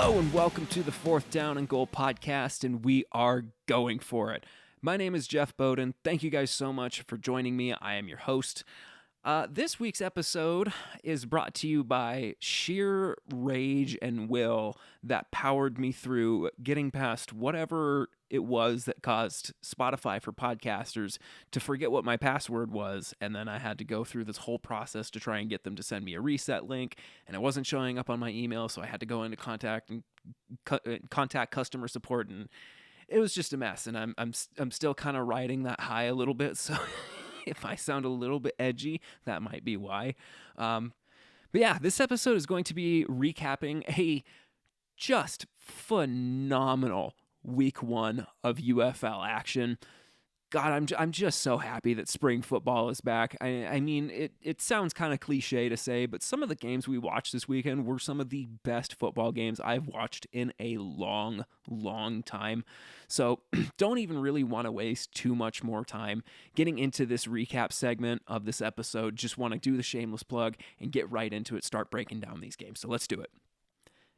Hello and welcome to the Fourth Down and Goal podcast, and we are going for it. My name is Jeff Bowden. Thank you guys so much for joining me. I am your host. This week's episode is brought to you by sheer rage and will that powered me through getting past whatever it was that caused Spotify for podcasters to forget what my password was, and then I had to go through this whole process to try and get them to send me a reset link, and it wasn't showing up on my email, so I had to go into contact customer support, and it was just a mess. And I'm still kind of riding that high a little bit, so if I sound a little bit edgy, that might be why. But yeah, this episode is going to be recapping a just phenomenal week one of UFL action. God, I'm just so happy that spring football is back. I mean, it sounds kind of cliche to say, but some of the games we watched this weekend were some of the best football games I've watched in a long, long time. So don't even really want to waste too much more time getting into this recap segment of this episode. Just want to do the shameless plug and get right into it, start breaking down these games. So let's do it.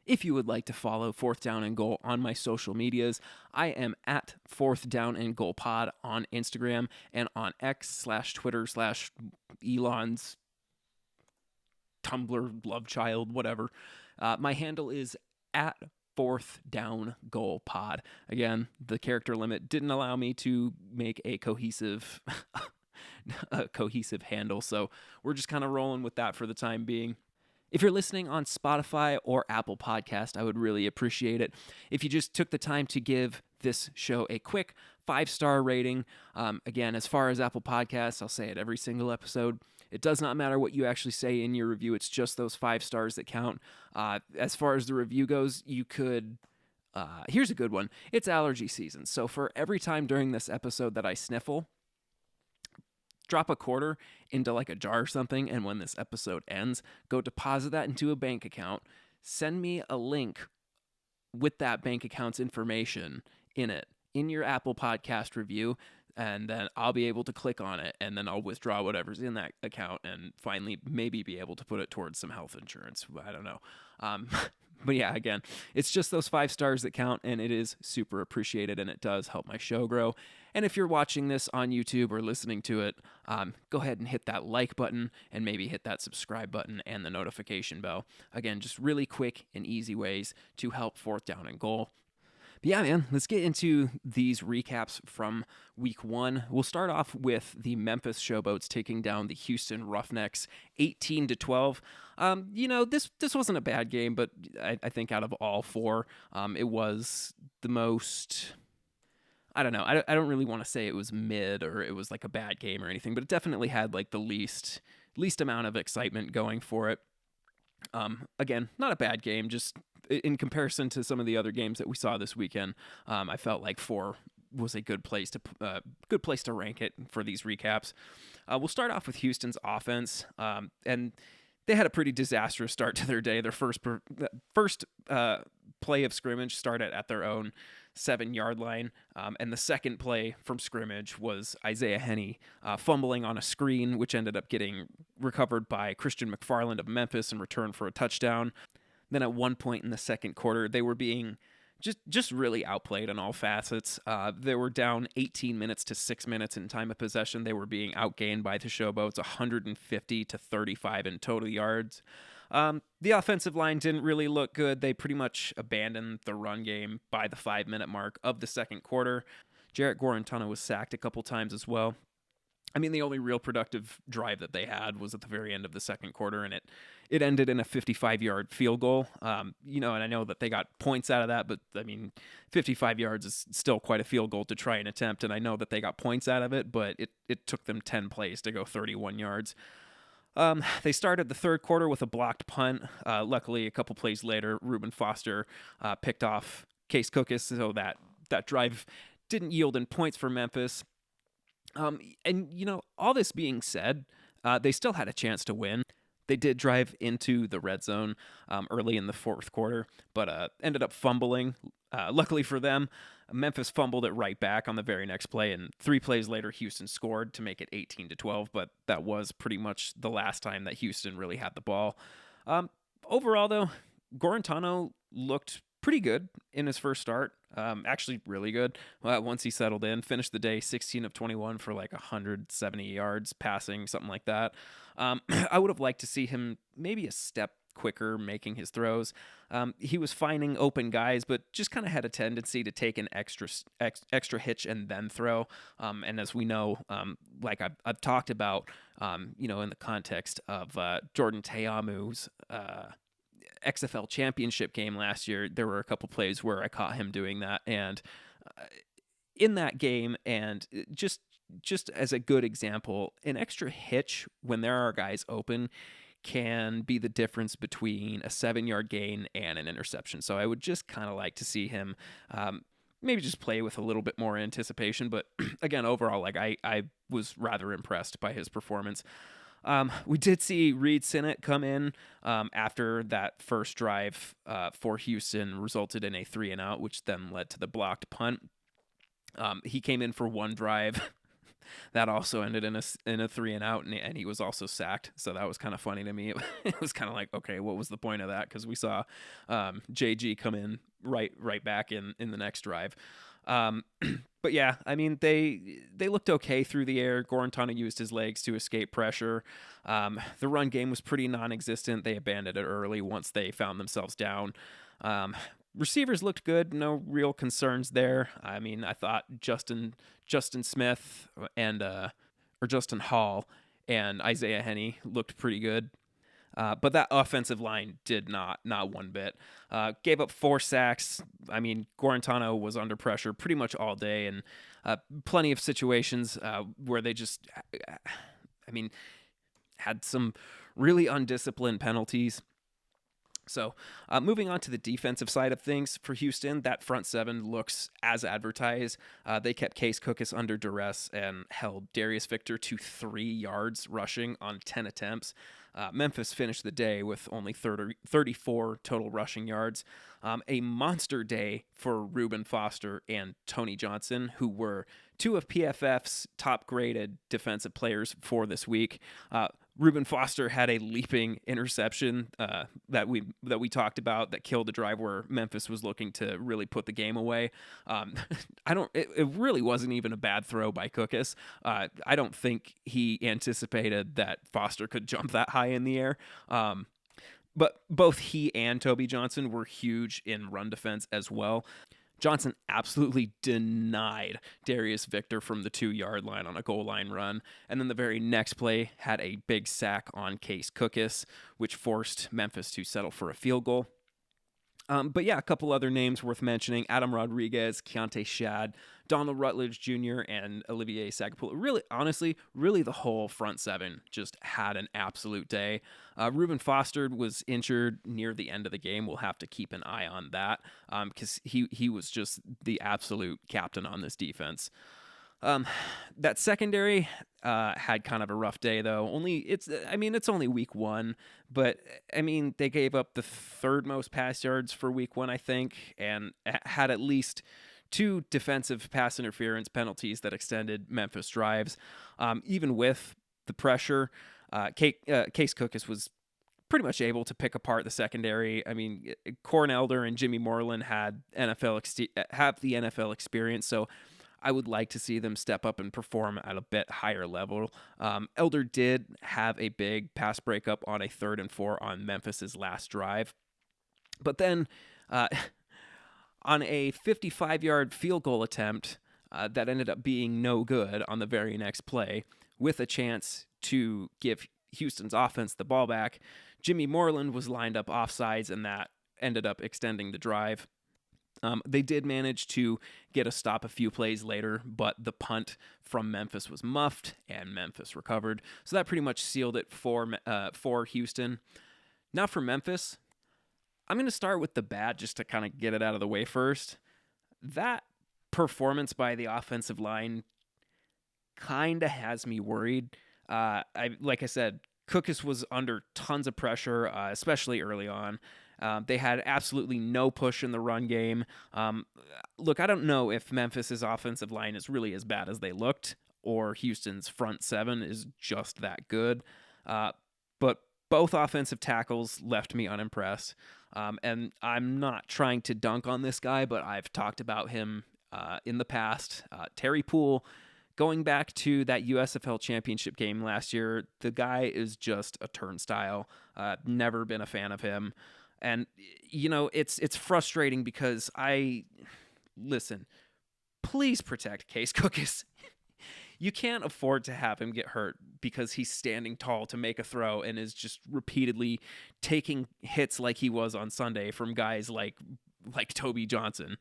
If you would like to follow Fourth Down and Goal on my social medias, I am at Fourth Down and Goal Pod on Instagram and on X/Twitter/Elon's Tumblr love child, whatever. My handle is at Fourth Down Goal Pod. Again, the character limit didn't allow me to make a cohesive handle, so we're just kind of rolling with that for the time being. If you're listening on Spotify or Apple Podcast, I would really appreciate it if you just took the time to give this show a quick 5-star rating. Again, as far as Apple Podcasts, I'll say it every single episode. It does not matter what you actually say in your review. It's just those 5 stars that count. As far as the review goes, you could... here's a good one. It's allergy season. So for every time during this episode that I sniffle, drop a quarter into like a jar or something, and when this episode ends, go deposit that into a bank account. Send me a link with that bank account's information in it, in your Apple Podcast review, and then I'll be able to click on it, and then I'll withdraw whatever's in that account and finally maybe be able to put it towards some health insurance. I don't know. But yeah, again, it's just those 5 stars that count, and it is super appreciated, and it does help my show grow. And if you're watching this on YouTube or listening to it, go ahead and hit that like button and maybe hit that subscribe button and the notification bell. Again, just really quick and easy ways to help Fourth Down and Goal. But yeah, man, let's get into these recaps from week one. We'll start off with the Memphis Showboats taking down the Houston Roughnecks 18-12. This wasn't a bad game, but I think out of all 4, it was the most... I don't know. I don't really want to say it was mid or it was like a bad game or anything, but it definitely had like the least amount of excitement going for it. Again, not a bad game, just in comparison to some of the other games that we saw this weekend. I felt like 4 was a good place to rank it for these recaps. We'll start off with Houston's offense, and they had a pretty disastrous start to their day. Their first play of scrimmage started at their own 7-yard line, and the second play from scrimmage was Isaiah Henney fumbling on a screen, which ended up getting recovered by Christian McFarland of Memphis and returned for a touchdown. Then at one point in the second quarter, they were being just really outplayed on all facets. They were down 18 minutes to 6 minutes in time of possession. They were being outgained by the Showboats 150-35 in total yards. The offensive line didn't really look good. They pretty much abandoned the run game by the 5-minute mark of the second quarter. Jarrett Guarantano was sacked a couple times as well. I mean, the only real productive drive that they had was at the very end of the second quarter, and it ended in a 55-yard field goal. And I know that they got points out of that, but I mean, 55 yards is still quite a field goal to try and attempt, and I know that they got points out of it, but it took them 10 plays to go 31 yards. They started the third quarter with a blocked punt. Luckily, a couple plays later, Reuben Foster picked off Case Cookus, so that drive didn't yield in points for Memphis. All this being said, they still had a chance to win. They did drive into the red zone early in the fourth quarter, but ended up fumbling. Luckily for them, Memphis fumbled it right back on the very next play, and 3 plays later, Houston scored to make it 18-12, but that was pretty much the last time that Houston really had the ball. Overall, though, Guarantano looked pretty good in his first start. Actually, really good. Once he settled in, finished the day 16 of 21 for like 170 yards passing, something like that. I would have liked to see him maybe a step quicker making his throws. He was finding open guys, but just kind of had a tendency to take an extra hitch and then throw. And as we know, like I've talked about, in the context of Jordan Teamu's XFL championship game last year, there were a couple plays where I caught him doing that, and in that game, and just as a good example, an extra hitch when there are guys open can be the difference between a 7-yard gain and an interception. So I would just kind of like to see him maybe just play with a little bit more anticipation. But again, overall, like I was rather impressed by his performance. We did see Reed Sinnott come in after that first drive for Houston resulted in a 3-and-out, which then led to the blocked punt. He came in for one drive. That also ended in a 3-and-out, and he was also sacked. So that was kind of funny to me. It was kind of like, okay, what was the point of that? Because we saw JG come in right back in the next drive. But yeah, I mean, they looked okay through the air. Gorentano used his legs to escape pressure. The run game was pretty non-existent. They abandoned it early once they found themselves down. Receivers looked good. No real concerns there. I mean, I thought Justin Smith and or Justin Hall and Isaiah Henney looked pretty good. But that offensive line did not one bit. Gave up 4 sacks. I mean, Gorentano was under pressure pretty much all day, and plenty of situations where they just, had some really undisciplined penalties. So moving on to the defensive side of things for Houston, that front seven looks as advertised. They kept Case Cookus under duress and held Darius Victor to 3 yards rushing on 10 attempts. Memphis finished the day with only 34 total rushing yards. A monster day for Reuben Foster and Tony Johnson, who were 2 of PFF's top-graded defensive players for this week. Reuben Foster had a leaping interception that we talked about that killed the drive where Memphis was looking to really put the game away. It really wasn't even a bad throw by Cookus. I don't think he anticipated that Foster could jump that high in the air. But both he and Toby Johnson were huge in run defense as well. Johnson absolutely denied Darius Victor from the 2-yard line on a goal line run. And then the very next play had a big sack on Case Cookus, which forced Memphis to settle for a field goal. But yeah, a couple other names worth mentioning: Adam Rodriguez, Keontae Shad, Donald Rutledge Jr., and Olivier Sagapula. Really, honestly, the whole front seven just had an absolute day. Reuben Foster was injured near the end of the game. We'll have to keep an eye on that because he was just the absolute captain on this defense. That secondary had kind of a rough day, though. It's only week 1, but I mean, they gave up the 3rd most pass yards for week 1, I think, and had at least 2 defensive pass interference penalties that extended Memphis drives. Even with the pressure, Case Cookus was pretty much able to pick apart the secondary. I mean, Corn Elder and Jimmy Moreland have the NFL experience, so I would like to see them step up and perform at a bit higher level. Elder did have a big pass breakup on a 3rd and 4 on Memphis's last drive. But then on a 55-yard field goal attempt that ended up being no good on the very next play, with a chance to give Houston's offense the ball back, Jimmy Moreland was lined up offsides, and that ended up extending the drive. They did manage to get a stop a few plays later, but the punt from Memphis was muffed, and Memphis recovered. So that pretty much sealed it for Houston. Now for Memphis, I'm going to start with the bad just to kind of get it out of the way first. That performance by the offensive line kind of has me worried. Like I said, Cookus was under tons of pressure, especially early on. They had absolutely no push in the run game. Look, I don't know if Memphis's offensive line is really as bad as they looked, or Houston's front seven is just that good. But Both offensive tackles left me unimpressed. And I'm not trying to dunk on this guy, but I've talked about him in the past. Terry Poole, going back to that USFL championship game last year, the guy is just a turnstile. Never been a fan of him. And, it's frustrating because listen, please protect Case Cookus. You can't afford to have him get hurt because he's standing tall to make a throw and is just repeatedly taking hits like he was on Sunday from guys like Toby Johnson.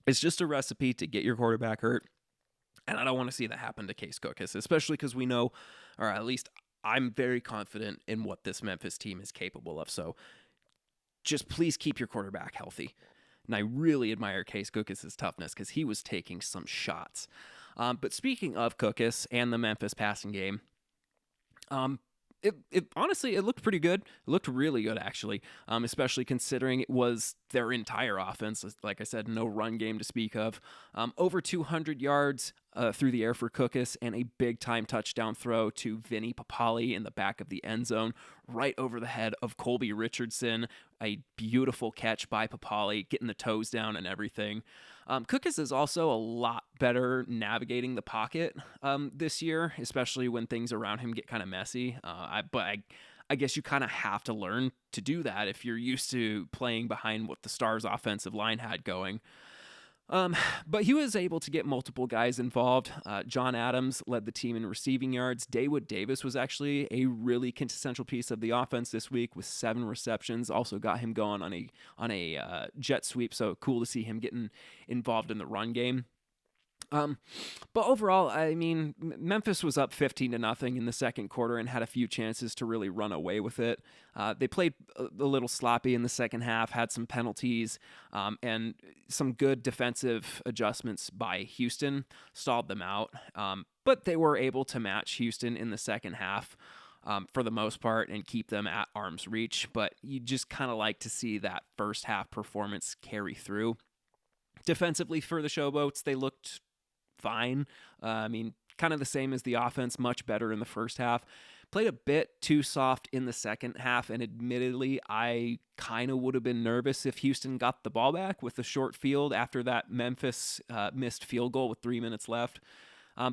It's just a recipe to get your quarterback hurt, and I don't want to see that happen to Case Cookus, especially because we know, or at least I'm very confident in what this Memphis team is capable of. So just please keep your quarterback healthy. And I really admire Case Cookus' toughness because he was taking some shots. But speaking of Cookus and the Memphis passing game, it honestly, it looked pretty good. It looked really good, actually, especially considering it was their entire offense. Like I said, no run game to speak of. Over 200 yards through the air for Cookus and a big-time touchdown throw to Vinny Papali in the back of the end zone, right over the head of Colby Richardson. A beautiful catch by Papali, getting the toes down and everything. Cookus is also a lot better navigating the pocket this year, especially when things around him get kind of messy. But I guess you kind of have to learn to do that if you're used to playing behind what the Stars' offensive line had going. But he was able to get multiple guys involved. John Adams led the team in receiving yards. Dawood Davis was actually a really quintessential piece of the offense this week with 7 receptions. Also got him going on a jet sweep, so cool to see him getting involved in the run game. But overall, I mean, Memphis was up 15-0 in the second quarter and had a few chances to really run away with it. They played a little sloppy in the second half, had some penalties, and some good defensive adjustments by Houston stalled them out. But they were able to match Houston in the second half for the most part and keep them at arm's reach. But you just kind of like to see that first half performance carry through. Defensively for the Showboats, they looked fine. I mean, kind of the same as the offense, much better in the first half. Played a bit too soft in the second half, and admittedly, I kind of would have been nervous if Houston got the ball back with the short field after that Memphis missed field goal with 3 minutes left.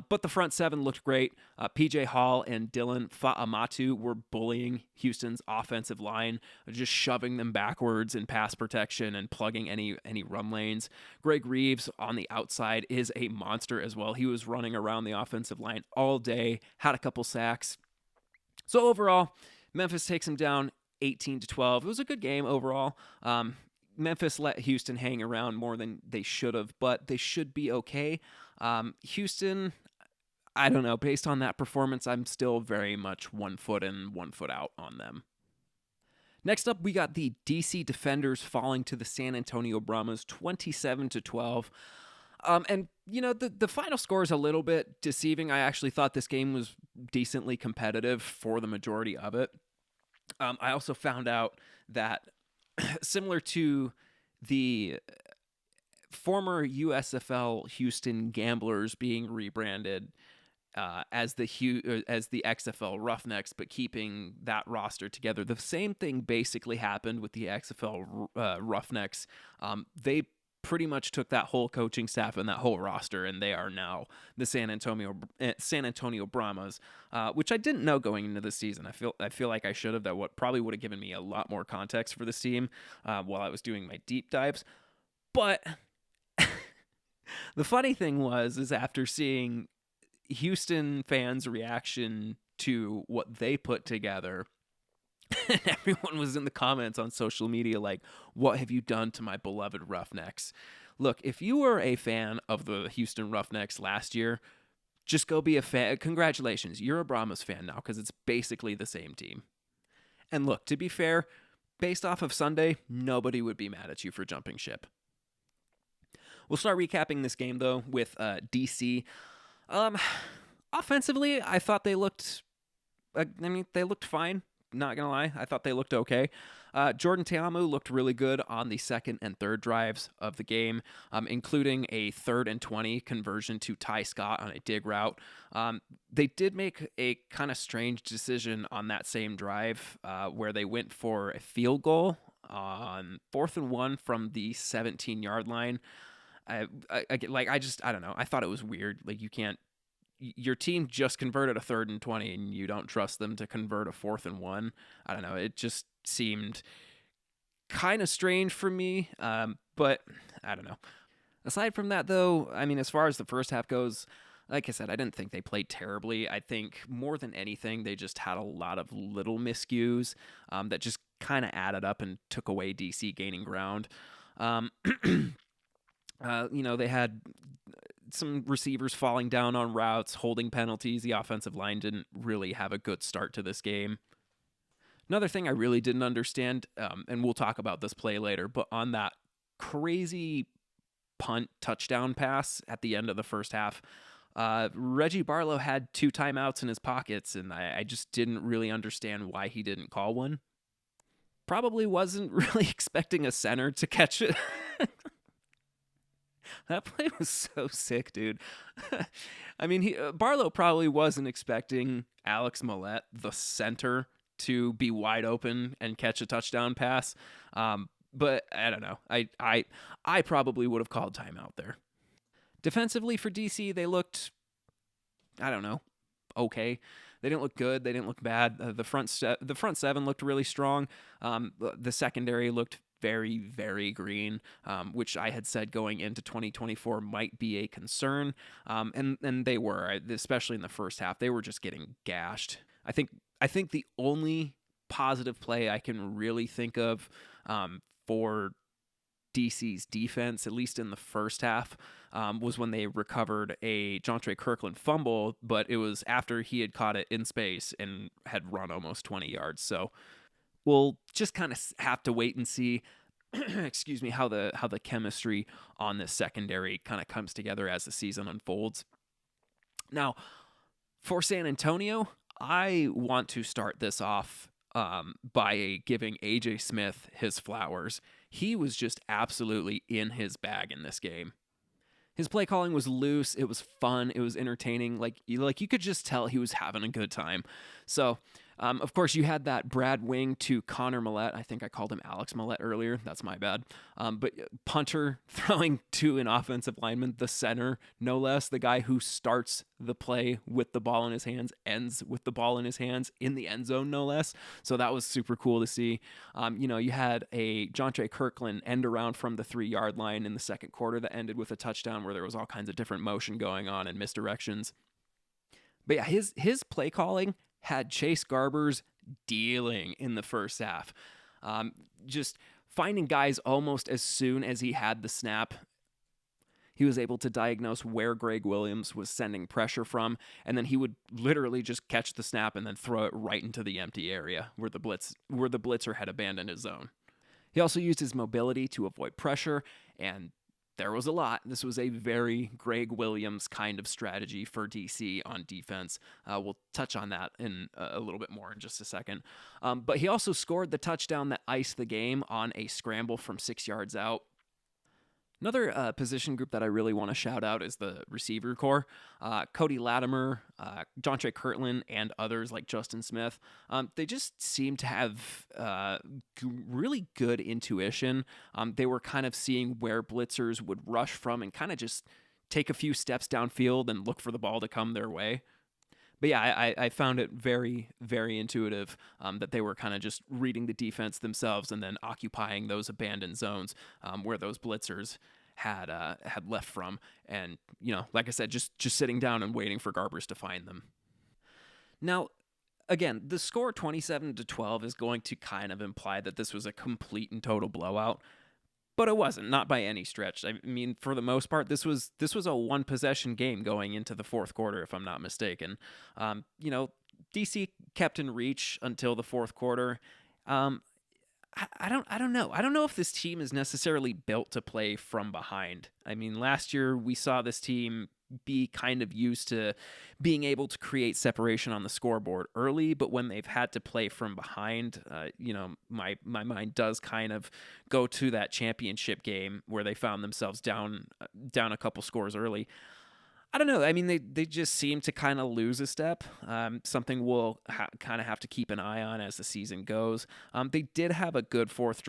But the front seven looked great. PJ Hall and Dylan Fa'amatu were bullying Houston's offensive line, just shoving them backwards in pass protection and plugging any run lanes. Greg Reeves on the outside is a monster as well. He was running around the offensive line all day, had a couple sacks. So overall, Memphis takes him down 18-12. It was a good game overall. Memphis let Houston hang around more than they should have, but they should be okay. Houston, I don't know. Based on that performance, I'm still very much 1 foot in, 1 foot out on them. Next up, we got the DC Defenders falling to the San Antonio Brahmas 27-12. And, the final score is a little bit deceiving. I actually thought this game was decently competitive for the majority of it. I also found out that similar to the former USFL Houston Gamblers being rebranded as the XFL Roughnecks, but keeping that roster together, the same thing basically happened with the XFL Roughnecks. They pretty much took that whole coaching staff and that whole roster, and they are now the San Antonio Brahmas, which I didn't know going into the season. I feel like I should have. That probably would have given me a lot more context for this team while I was doing my deep dives. But the funny thing is after seeing Houston fans' reaction to what they put together, everyone was in the comments on social media like, "What have you done to my beloved Roughnecks?" Look, if you were a fan of the Houston Roughnecks last year, just go be a fan. Congratulations, you're a Brahmas fan now because it's basically the same team. And look, to be fair, based off of Sunday, nobody would be mad at you for jumping ship. We'll start recapping this game, though, with DC. Offensively, I thought they looked fine. not going to lie. I thought they looked okay. Jordan Ta'amu looked really good on the second and third drives of the game, including a 3rd and 20 conversion to Ty Scott on a dig route. They did make a kind of strange decision on that same drive where they went for a field goal on 4th and 1 from the 17-yard line. I don't know. I thought it was weird. Like, you can't. Your team just converted a 3rd and 20, and you don't trust them to convert a 4th and 1. I don't know. It just seemed kind of strange for me, but I don't know. Aside from that, though, I mean, as far as the first half goes, like I said, I didn't think they played terribly. I think more than anything, they just had a lot of little miscues that just kind of added up and took away DC gaining ground. They had some receivers falling down on routes, holding penalties. The offensive line didn't really have a good start to this game. Another thing I really didn't understand, and we'll talk about this play later, but on that crazy punt touchdown pass at the end of the first half, Reggie Barlow had 2 timeouts in his pockets, and I just didn't really understand why he didn't call one. Probably wasn't really expecting a center to catch it. That play was so sick, dude. I mean, Barlow probably wasn't expecting Alex Millette, the center, to be wide open and catch a touchdown pass. But I don't know. I probably would have called timeout there. Defensively for DC, they looked, I don't know, okay. They didn't look good. They didn't look bad. The front 7 looked really strong. The secondary looked very, very green, which I had said going into 2024 might be a concern. And they were, especially in the first half. They were just getting gashed. I think the only positive play I can really think of for DC's defense, at least in the first half, was when they recovered a Jontre Kirkland fumble, but it was after he had caught it in space and had run almost 20 yards. So we'll just kind of have to wait and see excuse me, how the chemistry on this secondary kind of comes together as the season unfolds. Now, for San Antonio, I want to start this off by giving AJ Smith his flowers. He was just absolutely in his bag in this game. His play calling was loose. It was fun. It was entertaining. Like you could just tell he was having a good time. So, of course, you had that Brad Wing to Connor Millette. I think I called him Alex Millette earlier. That's my bad. But punter throwing to an offensive lineman, the center, no less, the guy who starts the play with the ball in his hands, ends with the ball in his hands in the end zone, no less. So that was super cool to see. You had a Jontre Kirkland end around from the 3-yard line in the second quarter that ended with a touchdown where there was all kinds of different motion going on and misdirections. But yeah, his play calling had Chase Garbers dealing in the first half. Just finding guys almost as soon as he had the snap. He was able to diagnose where Greg Williams was sending pressure from, and then he would literally just catch the snap and then throw it right into the empty area where the blitzer had abandoned his zone. He also used his mobility to avoid pressure, and there was a lot. This was a very Greg Williams kind of strategy for DC on defense. We'll touch on that in a little bit more in just a second. But he also scored the touchdown that iced the game on a scramble from 6 yards out. Another position group that I really want to shout out is the receiver core. Cody Latimer, Jontre Kirkland, and others like Justin Smith. They just seem to have really good intuition. They were kind of seeing where blitzers would rush from and kind of just take a few steps downfield and look for the ball to come their way. But yeah, I found it very, very intuitive that they were kind of just reading the defense themselves and then occupying those abandoned zones where those blitzers had left from. And, like I said, just sitting down and waiting for Garbers to find them. Now, again, the score 27-12 is going to kind of imply that this was a complete and total blowout. But it wasn't, not by any stretch. I mean, for the most part, this was a one-possession game going into the fourth quarter, if I'm not mistaken. DC kept in reach until the fourth quarter. I don't know. I don't know if this team is necessarily built to play from behind. I mean, last year we saw this team be kind of used to being able to create separation on the scoreboard early, but when they've had to play from behind, my mind does kind of go to that championship game where they found themselves down a couple scores early. I don't know. I mean, they just seem to kind of lose a step. Something we'll kind of have to keep an eye on as the season goes. They did have a good fourth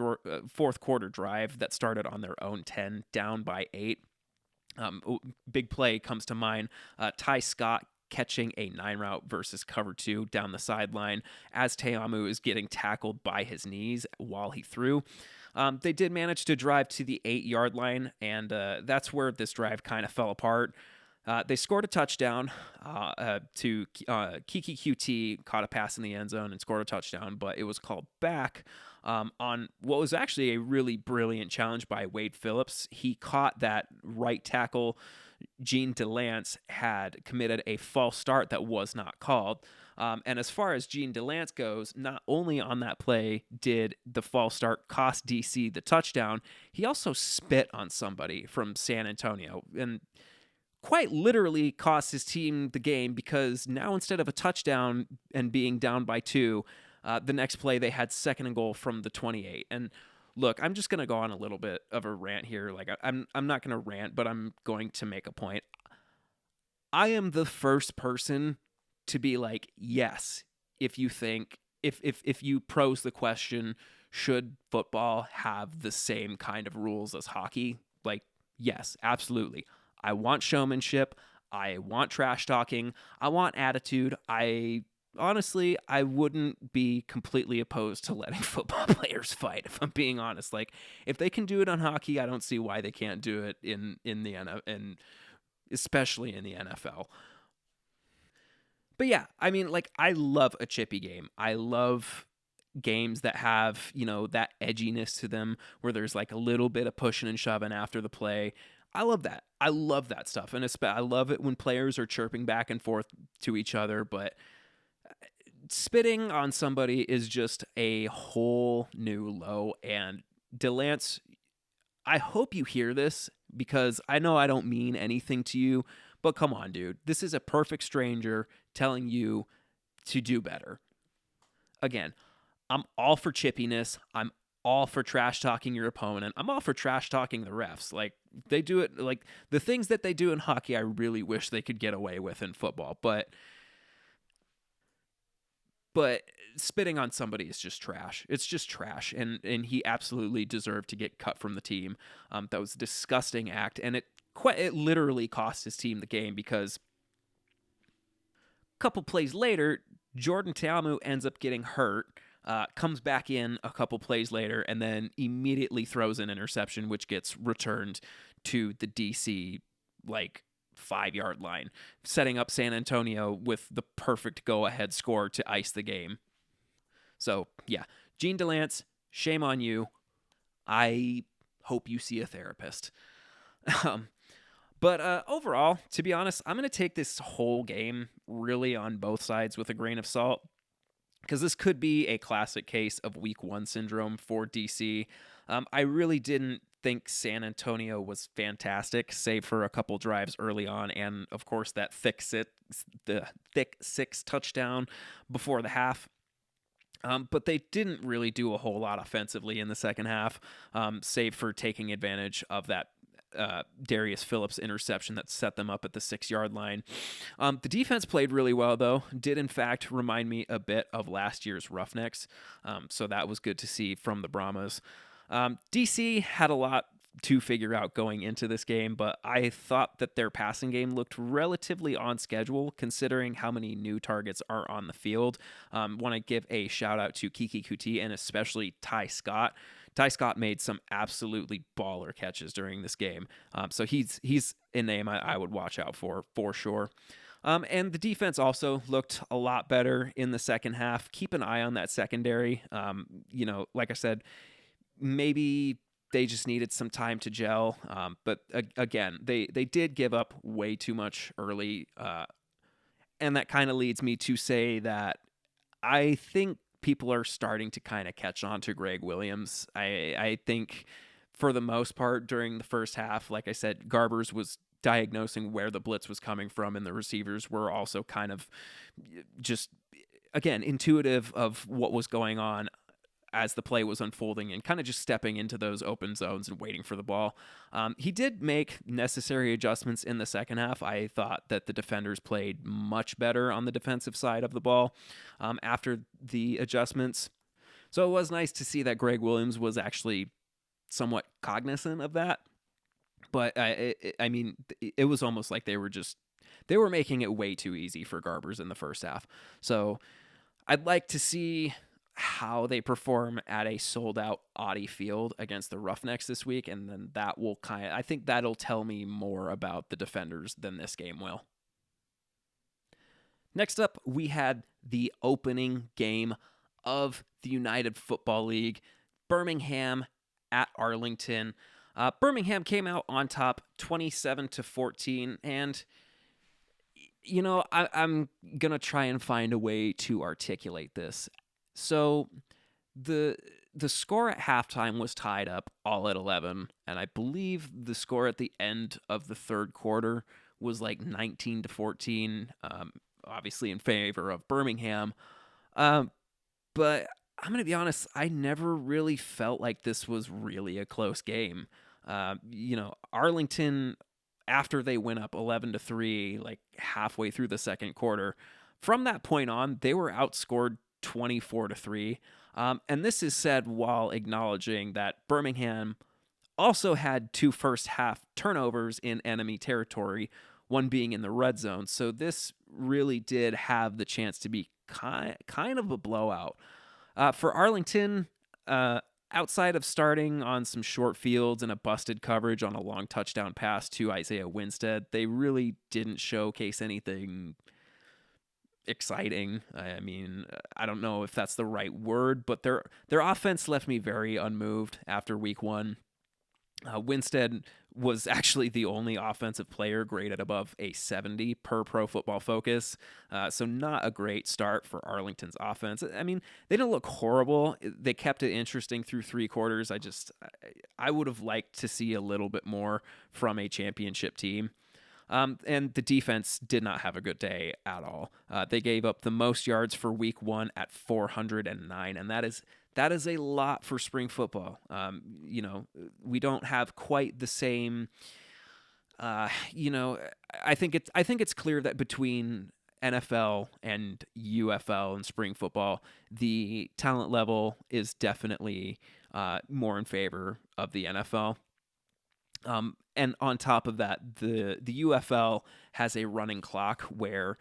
quarter drive that started on their own 10, down by 8. Big play comes to mind. Ty Scott catching a 9 route versus cover 2 down the sideline as Teamu is getting tackled by his knees while he threw. They did manage to drive to the 8-yard line, and that's where this drive kind of fell apart. They scored a touchdown to Kiki QT, caught a pass in the end zone and scored a touchdown, but it was called back on what was actually a really brilliant challenge by Wade Phillips. He caught that right tackle, Gene DeLance, had committed a false start that was not called. And as far as Gene DeLance goes, not only on that play did the false start cost DC the touchdown, he also spit on somebody from San Antonio and quite literally cost his team the game, because now instead of a touchdown and being down by 2, the next play they had 2nd and goal from the 28. And look, I'm just going to go on a little bit of a rant here. Like I'm not going to rant, but I'm going to make a point. I am the first person to be like, yes, if you think if you pose the question, should football have the same kind of rules as hockey? Like, yes, absolutely. I want showmanship. I want trash talking. I want attitude. Honestly, I wouldn't be completely opposed to letting football players fight, if I'm being honest. Like, if they can do it on hockey, I don't see why they can't do it in the NFL, and especially in the NFL. But yeah, I mean, like, I love a chippy game. I love games that have, that edginess to them, where there's like a little bit of pushing and shoving after the play. I love that. I love that stuff. And I love it when players are chirping back and forth to each other. But spitting on somebody is just a whole new low. And Delance, I hope you hear this, because I know I don't mean anything to you, but come on, dude. This is a perfect stranger telling you to do better. Again, I'm all for chippiness. I'm all for trash talking your opponent. I'm all for trash talking the refs. Like, they do it, like the things that they do in hockey, I really wish they could get away with in football. But spitting on somebody is just trash. It's just trash, and he absolutely deserved to get cut from the team. That was a disgusting act, and it literally cost his team the game, because a couple plays later, Jordan Ta'amu ends up getting hurt. Comes back in a couple plays later, and then immediately throws an interception, which gets returned to the DC, 5-yard line, setting up San Antonio with the perfect go-ahead score to ice the game. So, yeah, Gene DeLance, shame on you. I hope you see a therapist. But overall, to be honest, I'm going to take this whole game really on both sides with a grain of salt, because this could be a classic case of week 1 syndrome for DC. I really didn't think San Antonio was fantastic, save for a couple drives early on, and of course that thick 6 touchdown before the half. But they didn't really do a whole lot offensively in the second half, save for taking advantage of that Darius Phillips interception that set them up at the 6-yard line. The defense played really well, though. Did in fact remind me a bit of last year's Roughnecks. So that was good to see from the Brahmas. DC had a lot to figure out going into this game, but I thought that their passing game looked relatively on schedule, considering how many new targets are on the field. Want to give a shout out to Kiki Kuti and especially Ty Scott. Ty Scott made some absolutely baller catches during this game. So he's a name I would watch out for sure. And the defense also looked a lot better in the second half. Keep an eye on that secondary. Like I said, maybe they just needed some time to gel. But again, they did give up way too much early. And that kind of leads me to say that I think people are starting to kind of catch on to Greg Williams. I think for the most part during the first half, like I said, Garbers was diagnosing where the blitz was coming from, and the receivers were also kind of just, again, intuitive of what was going on as the play was unfolding and kind of just stepping into those open zones and waiting for the ball. He did make necessary adjustments in the second half. I thought that the defenders played much better on the defensive side of the ball after the adjustments. So it was nice to see that Greg Williams was actually somewhat cognizant of that. But I mean, it was almost like they were making it way too easy for Garbers in the first half. So I'd like to see how they perform at a sold-out Audi field against the Roughnecks this week, and then I think that'll tell me more about the defenders than this game will. Next up, we had the opening game of the United Football League, Birmingham at Arlington. Birmingham came out on top 27-14, and I'm going to try and find a way to articulate this. So the score at halftime was tied up all at 11, and I believe the score at the end of the third quarter was like 19-14, obviously in favor of Birmingham. But I'm going to be honest, I never really felt like this was really a close game. Arlington, after they went up 11-3, like halfway through the second quarter, from that point on, they were outscored 24-3. And this is said while acknowledging that Birmingham also had 2 first half turnovers in enemy territory, one being in the red zone. So this really did have the chance to be kind of a blowout. For Arlington, outside of starting on some short fields and a busted coverage on a long touchdown pass to Isaiah Winstead, they really didn't showcase anything exciting. I mean, I don't know if that's the right word, but their offense left me very unmoved after week 1. Winstead was actually the only offensive player graded above a 70 per Pro Football Focus, so not a great start for Arlington's offense. I mean, they didn't look horrible. They kept it interesting through 3 quarters. I would have liked to see a little bit more from a championship team. And the defense did not have a good day at all. They gave up the most yards for week 1 at 409, and that is a lot for spring football. We don't have quite the same. I think it's clear that between NFL and UFL and spring football, the talent level is definitely more in favor of the NFL. And on top of that, the UFL has a running clock where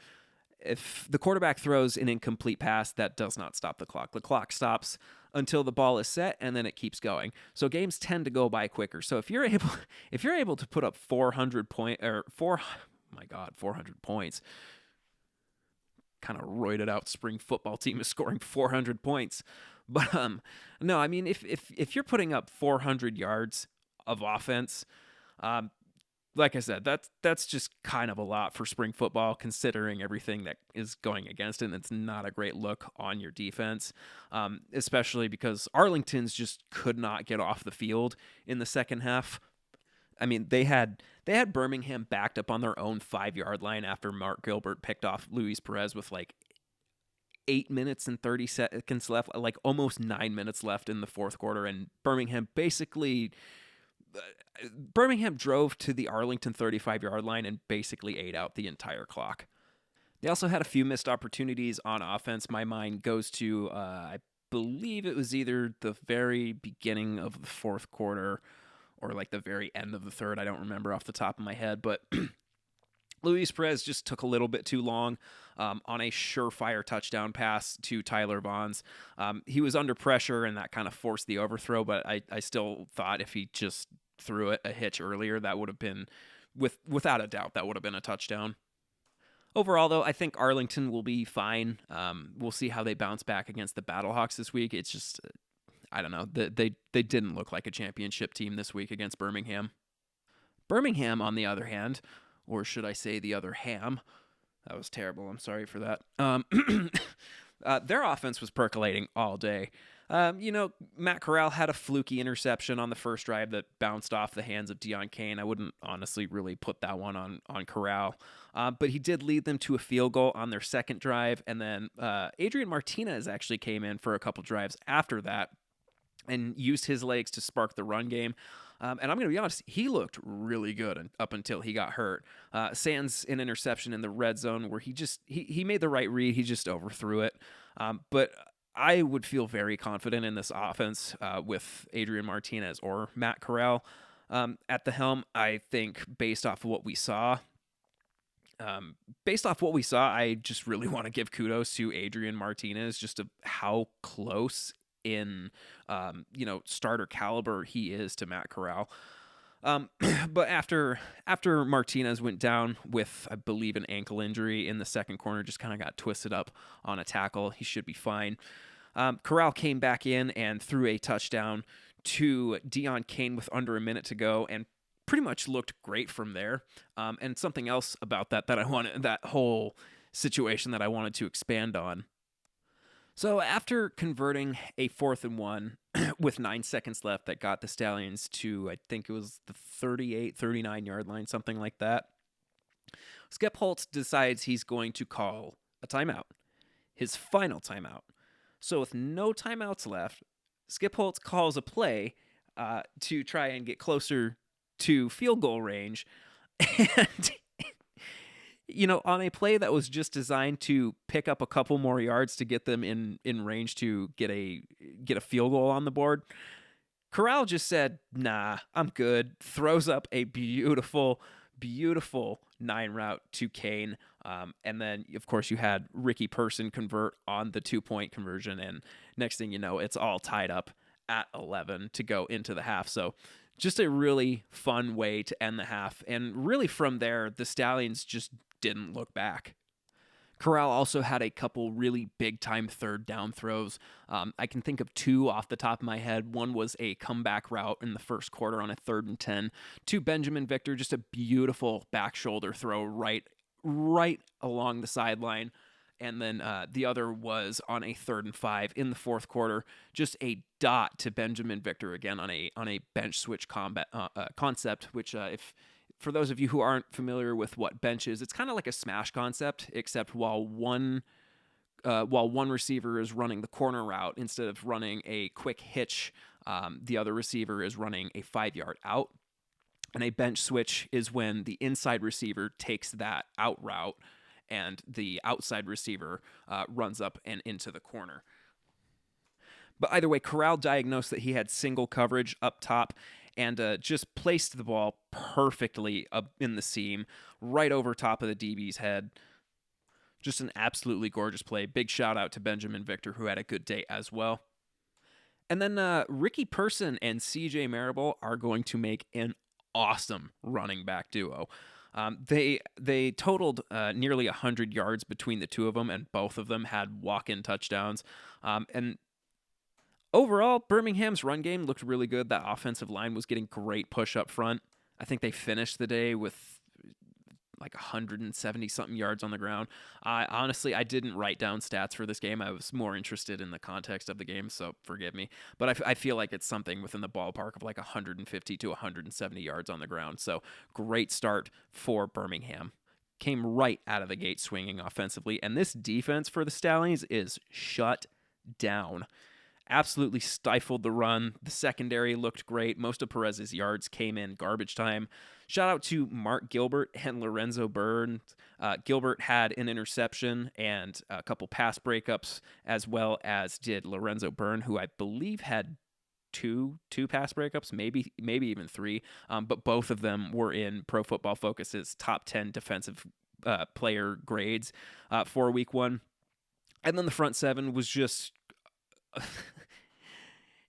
if the quarterback throws an incomplete pass, that does not stop the clock. The clock stops until the ball is set, and then it keeps going. So games tend to go by quicker. So if you're able to put up 400 points, kind of roided out spring football team is scoring 400 points. But no, I mean if you're putting up 400 yards of offense, like I said, that's just kind of a lot for spring football, considering everything that is going against it. And it's not a great look on your defense, especially because Arlington's just could not get off the field in the second half. I mean, they had Birmingham backed up on their own 5-yard line after Mark Gilbert picked off Luis Perez with like 8 minutes and 30 seconds left, like almost 9 minutes left in the fourth quarter, and Birmingham drove to the Arlington 35-yard line and basically ate out the entire clock. They also had a few missed opportunities on offense. My mind goes to, I believe it was either the very beginning of the fourth quarter or like the very end of the third. I don't remember off the top of my head, but Luis Perez just took a little bit too long on a surefire touchdown pass to Tyler Vaughns. He was under pressure, and that kind of forced the overthrow, but I still thought if he just threw it a hitch earlier, that would have been, without a doubt, that would have been a touchdown. Overall, though, I think Arlington will be fine. We'll see how they bounce back against the Battlehawks this week. It's just, I don't know, they didn't look like a championship team this week against Birmingham. Birmingham, on the other hand, or should I say the other ham? That was terrible. I'm sorry for that. Their offense was percolating all day. Matt Corral had a fluky interception on the first drive that bounced off the hands of Deion Kane. I wouldn't honestly really put that one on Corral. But he did lead them to a field goal on their second drive. And then Adrian Martinez actually came in for a couple drives after that and used his legs to spark the run game. And I'm going to be honest, he looked really good up until he got hurt. Sans an interception in the red zone where he made the right read. He just overthrew it. But I would feel very confident in this offense with Adrian Martinez or Matt Corral at the helm. I think based off of what we saw, I just really want to give kudos to Adrian Martinez just of how close in starter caliber he is to Matt Corral. But after Martinez went down with, I believe, an ankle injury in the second corner, just kind of got twisted up on a tackle. He should be fine. Corral came back in and threw a touchdown to Deion Kane with under a minute to go, and pretty much looked great from there. And something else about that whole situation that I wanted to expand on. So after converting a 4th and 1 with 9 seconds left that got the Stallions to, I think it was the 38, 39 yard line, something like that, Skip Holtz decides he's going to call a timeout, his final timeout. So with no timeouts left, Skip Holtz calls a play to try and get closer to field goal range. And on a play that was just designed to pick up a couple more yards to get them in range to get a field goal on the board, Corral just said, "Nah, I'm good." Throws up a beautiful, beautiful 9 route to Kane. And then, of course, you had Ricky Person convert on the 2-point conversion. And next thing you know, it's all tied up at 11 to go into the half. So just a really fun way to end the half. And really from there, the Stallions just didn't look back. Corral also had a couple really big-time third down throws. I can think of 2 off the top of my head. One was a comeback route in the first quarter on a 3rd and 10 to Benjamin Victor, just a beautiful back shoulder throw right along the sideline. And then the other was on a 3rd and 5 in the fourth quarter, just a dot to Benjamin Victor again on a bench switch concept, which for those of you who aren't familiar with what bench is, it's kind of like a smash concept, except while one receiver is running the corner route, instead of running a quick hitch, the other receiver is running a 5-yard out. And a bench switch is when the inside receiver takes that out route and the outside receiver runs up and into the corner. But either way, Corral diagnosed that he had single coverage up top and just placed the ball perfectly up in the seam, right over top of the DB's head. Just an absolutely gorgeous play. Big shout out to Benjamin Victor, who had a good day as well. And then Ricky Person and CJ Marable are going to make an awesome running back duo. They totaled nearly 100 yards between the two of them, and both of them had walk-in touchdowns. And overall, Birmingham's run game looked really good. That offensive line was getting great push up front. I think they finished the day with like 170-something yards on the ground. Honestly, I didn't write down stats for this game. I was more interested in the context of the game, so forgive me. But I feel like it's something within the ballpark of like 150 to 170 yards on the ground. So great start for Birmingham. Came right out of the gate swinging offensively. And this defense for the Stallions is shut down. Absolutely stifled the run. The secondary looked great. Most of Perez's yards came in garbage time. Shout out to Mark Gilbert and Lorenzo Burns. Gilbert had an interception and a couple pass breakups, as well as did Lorenzo Burn, who I believe had two pass breakups, maybe even 3. But both of them were in Pro Football Focus's top 10 defensive player grades for week 1. And then the front 7 was just...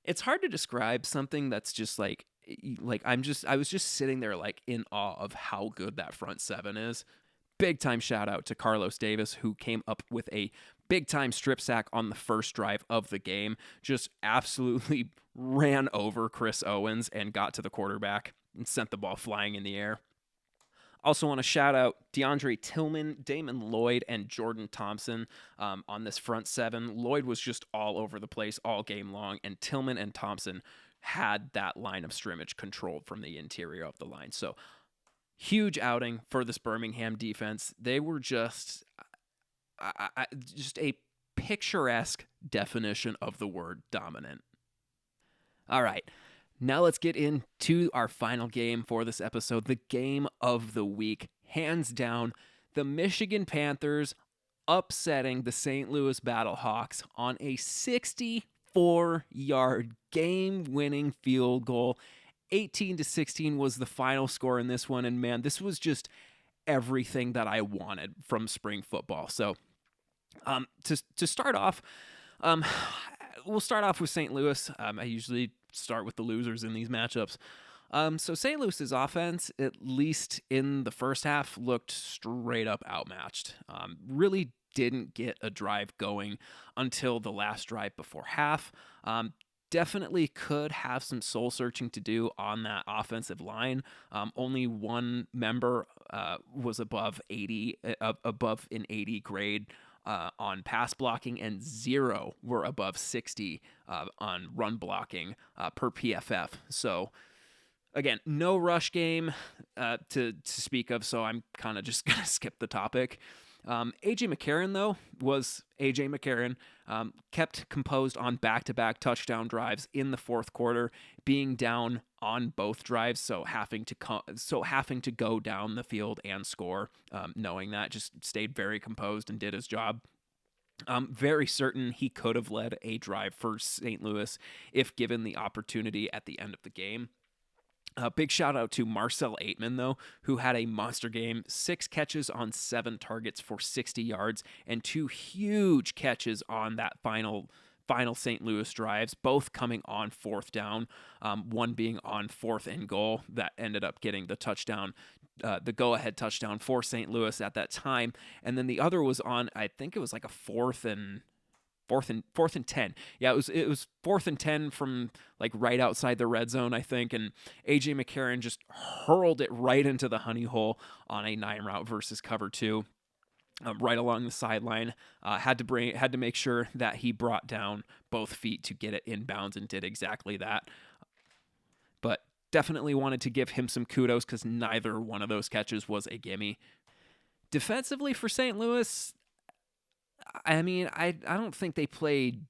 It's hard to describe something that's just like I was just sitting there like in awe of how good that front 7 is. Big time shout out to Carlos Davis, who came up with a big time strip sack on the first drive of the game. Just absolutely ran over Chris Owens and got to the quarterback and sent the ball flying in the air. Also want to shout out DeAndre Tillman, Damon Lloyd, and Jordan Thompson on this front seven. Lloyd was just all over the place all game long, and Tillman and Thompson had that line of scrimmage controlled from the interior of the line. So huge outing for this Birmingham defense. They were just a picturesque definition of the word dominant. All right, now let's get into our final game for this episode, the game of the week. Hands down, the Michigan Panthers upsetting the St. Louis Battlehawks on a 64-yard game-winning field goal. 18-16 was the final score in this one, and man, this was just everything that I wanted from spring football. So to start off, we'll start off with St. Louis. I usually start with the losers in these matchups. So St. Louis's offense, at least in the first half, looked straight up outmatched. Really didn't get a drive going until the last drive before half. Definitely could have some soul searching to do on that offensive line. Only one member was above an 80 grade on pass blocking, and 0 were above 60 on run blocking per PFF. So again, no rush game to speak of, so I'm kind of just going to skip the topic. A.J. McCarron, though, was A.J. McCarron, kept composed on back-to-back touchdown drives in the fourth quarter, being down on both drives, so having to go down the field and score, knowing that, just stayed very composed and did his job. Very certain he could have led a drive for St. Louis if given the opportunity at the end of the game. Big shout out to Marcel Aitman, though, who had a monster game, 6 catches on 7 targets for 60 yards, and 2 huge catches on that final St. Louis drives, both coming on fourth down, one being on 4th and goal that ended up getting the touchdown, the go-ahead touchdown for St. Louis at that time, and then the other was on, I think it was like a fourth and 10. Yeah, it was 4th and 10 from like right outside the red zone, I think, and AJ McCarron just hurled it right into the honey hole on a 9 route versus cover 2. Right along the sideline, had to make sure that he brought down both feet to get it inbounds, and did exactly that. But definitely wanted to give him some kudos because neither one of those catches was a gimme. Defensively for St. Louis, I mean, I don't think they played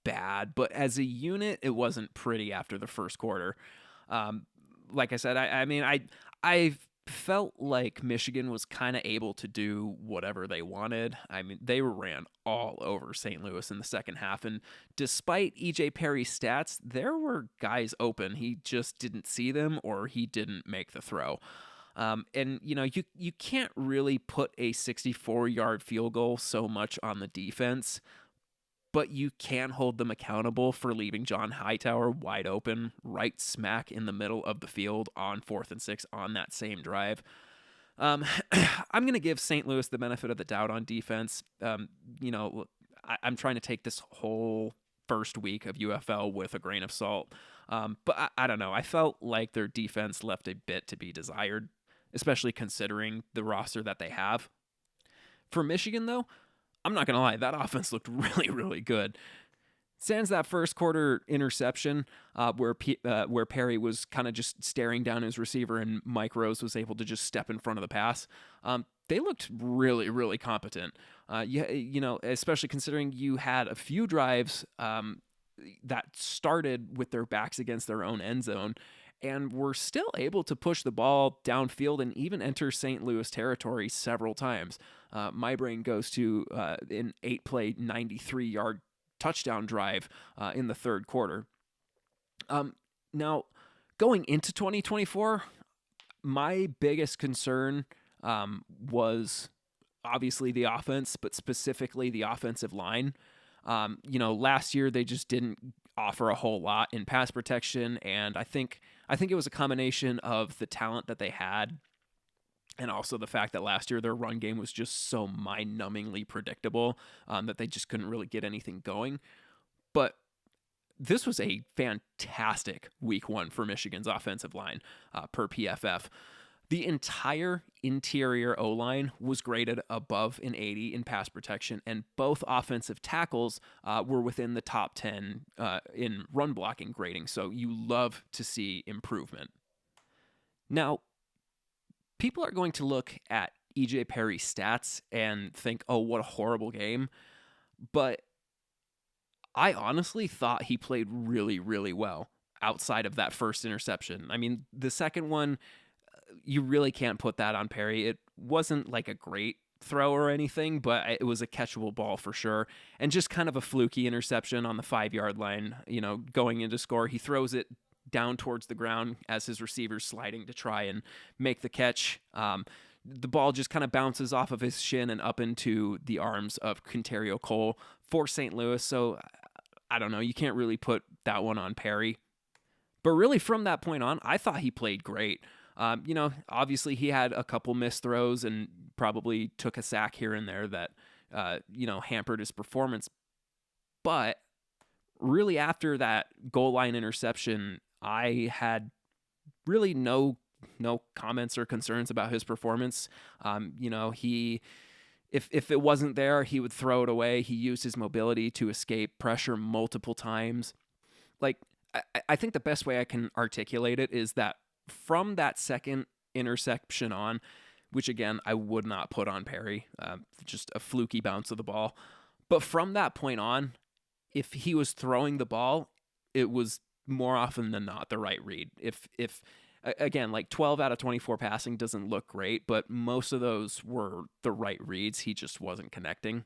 bad, but as a unit, it wasn't pretty after the first quarter. Like I said, I felt like Michigan was kind of able to do whatever they wanted. I mean, they ran all over St. Louis in the second half, and despite E.J. Perry's stats, there were guys open. He just didn't see them, or he didn't make the throw. And, you can't really put a 64-yard field goal so much on the defense, but you can hold them accountable for leaving John Hightower wide open right smack in the middle of the field on 4th and 6 on that same drive. I'm going to give St. Louis the benefit of the doubt on defense. I'm trying to take this whole first week of UFL with a grain of salt. But I don't know. I felt like their defense left a bit to be desired, especially considering the roster that they have. For Michigan, though, I'm not going to lie, that offense looked really, really good. Sans that first quarter interception where Perry was kind of just staring down his receiver and Mike Rose was able to just step in front of the pass, they looked really, really competent. Especially considering you had a few drives that started with their backs against their own end zone, and were still able to push the ball downfield and even enter St. Louis territory several times. My brain goes to an 8-play, 93-yard touchdown drive in the third quarter. Now, going into 2024, my biggest concern was obviously the offense, but specifically the offensive line. Last year they just didn't offer a whole lot in pass protection, and I think it was a combination of the talent that they had and also the fact that last year their run game was just so mind-numbingly predictable that they just couldn't really get anything going. But this was a fantastic week 1 for Michigan's offensive line per PFF. The entire interior O-line was graded above an 80 in pass protection, and both offensive tackles were within the top 10 in run blocking grading. So you love to see improvement. Now, people are going to look at EJ Perry's stats and think, oh, what a horrible game. But I honestly thought he played really, really well outside of that first interception. I mean, the second one, you really can't put that on Perry. It wasn't like a great throw or anything, but it was a catchable ball for sure. And just kind of a fluky interception on the 5-yard line, going into score. He throws it down towards the ground as his receiver's sliding to try and make the catch. The ball just kind of bounces off of his shin and up into the arms of Quinterio Cole for St. Louis. So I don't know. You can't really put that one on Perry. But really from that point on, I thought he played great. Obviously he had a couple missed throws and probably took a sack here and there that, hampered his performance. But really after that goal line interception, I had really no comments or concerns about his performance. If it wasn't there, he would throw it away. He used his mobility to escape pressure multiple times. Like, I think the best way I can articulate it is that from that second interception on, which again, I would not put on Perry, just a fluky bounce of the ball. But from that point on, if he was throwing the ball, it was more often than not the right read. If again, like 12 out of 24 passing doesn't look great, but most of those were the right reads. He just wasn't connecting.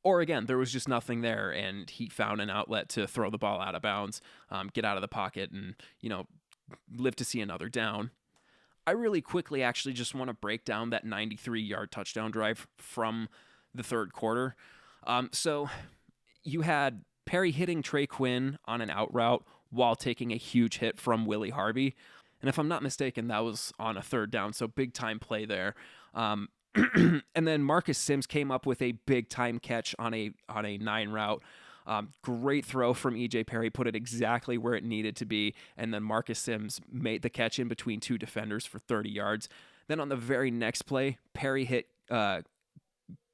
Or again, there was just nothing there, and he found an outlet to throw the ball out of bounds, get out of the pocket, and, live to see another down. I really quickly actually just want to break down that 93-yard touchdown drive from the third quarter. So you had Perry hitting Trey Quinn on an out route while taking a huge hit from Willie Harvey. And if I'm not mistaken, that was on a third down, so big time play there. And then Marcus Sims came up with a big time catch on a 9 route. Great throw from EJ Perry, put it exactly where it needed to be. And then Marcus Sims made the catch in between two defenders for 30 yards. Then on the very next play, Perry hit Cole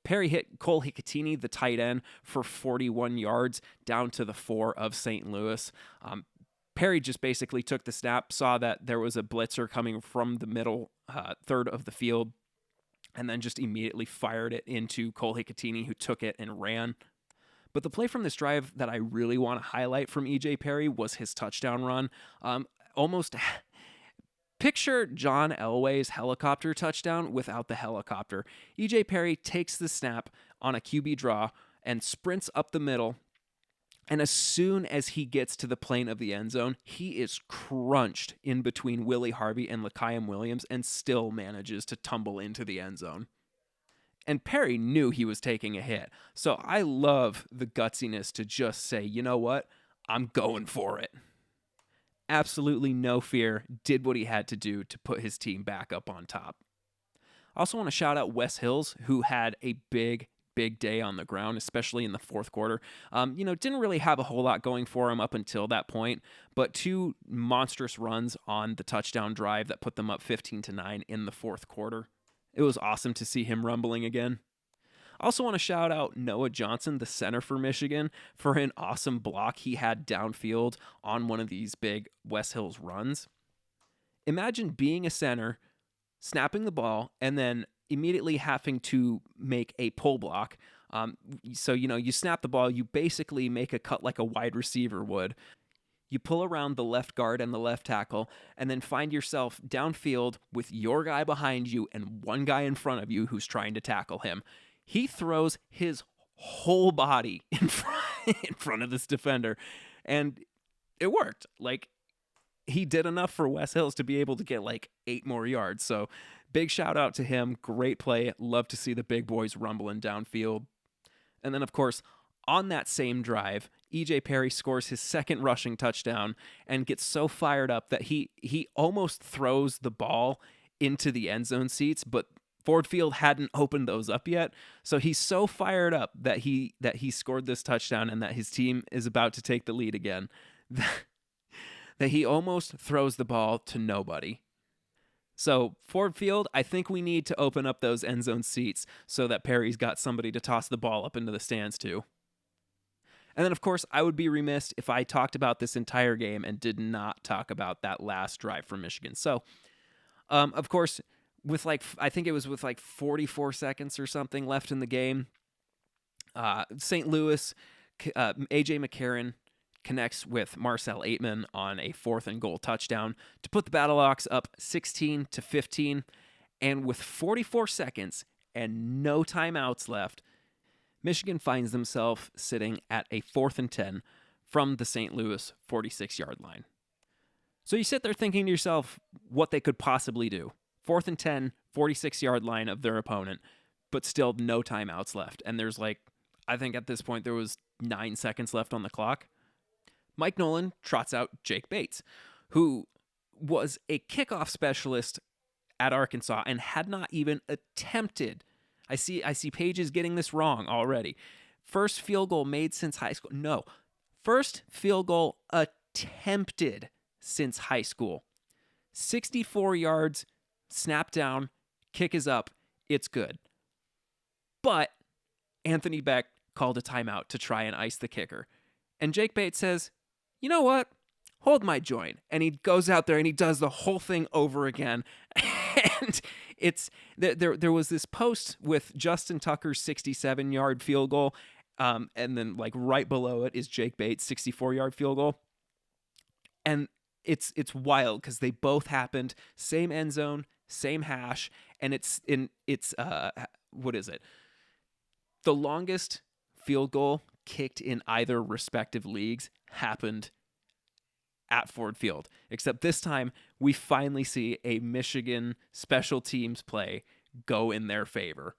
Hicatini, the tight end, for 41 yards down to the 4 of St. Louis. Perry just basically took the snap, saw that there was a blitzer coming from the middle third of the field, and then just immediately fired it into Cole Hicatini, who took it and ran. But the play from this drive that I really want to highlight from EJ Perry was his touchdown run. Almost picture John Elway's helicopter touchdown without the helicopter. EJ Perry takes the snap on a QB draw and sprints up the middle. And as soon as he gets to the plane of the end zone, he is crunched in between Willie Harvey and Lakiam Williams and still manages to tumble into the end zone. And Perry knew he was taking a hit. So I love the gutsiness to just say, you know what? I'm going for it. Absolutely no fear, did what he had to do to put his team back up on top. I also want to shout out Wes Hills, who had a big day on the ground, especially in the fourth quarter. Didn't really have a whole lot going for him up until that point, but 2 monstrous runs on the touchdown drive that put them up 15-9 in the fourth quarter. It was awesome to see him rumbling again. I also want to shout out Noah Johnson, the center for Michigan, for an awesome block he had downfield on one of these big West Hills runs. Imagine being a center, snapping the ball, and then immediately having to make a pull block. So, you snap the ball, you basically make a cut like a wide receiver would. You pull around the left guard and the left tackle, and then find yourself downfield with your guy behind you and one guy in front of you who's trying to tackle him. He throws his whole body in front of this defender, and it worked. Like, he did enough for Wes Hills to be able to get like 8 more yards. So big shout out to him. Great play. Love to see the big boys rumbling downfield. And then, of course, on that same drive, EJ Perry scores his second rushing touchdown and gets so fired up that he almost throws the ball into the end zone seats, but Ford Field hadn't opened those up yet. So he's so fired up that he scored this touchdown and that his team is about to take the lead again that he almost throws the ball to nobody. So Ford Field, I think we need to open up those end zone seats so that Perry's got somebody to toss the ball up into the stands to. And then, of course, I would be remiss if I talked about this entire game and did not talk about that last drive from Michigan. So, of course, with I think it was with 44 seconds or something left in the game, St. Louis, A.J. McCarron connects with Marcel Aitman on a 4th and goal touchdown to put the Battlehawks up 16-15. And with 44 seconds and no timeouts left, Michigan finds themselves sitting at a 4th and 10 from the St. Louis 46-yard line. So you sit there thinking to yourself what they could possibly do. 4th and 10, 46-yard line of their opponent, but still no timeouts left. And there's I think at this point there was 9 seconds left on the clock. Mike Nolan trots out Jake Bates, who was a kickoff specialist at Arkansas and had not even attempted. I see Pages getting this wrong already. First field goal made since high school. No. First field goal attempted since high school. 64 yards, snap down, kick is up, it's good. But Anthony Beck called a timeout to try and ice the kicker. And Jake Bates says, you know what? Hold my joint. And he goes out there and he does the whole thing over again. And it's there was this post with Justin Tucker's 67-yard field goal. And then right below it is Jake Bates' 64-yard field goal. And it's wild because they both happened. Same end zone, same hash. And it's what is it? The longest field goal kicked in either respective leagues happened at Ford Field, except this time we finally see a Michigan special teams play go in their favor.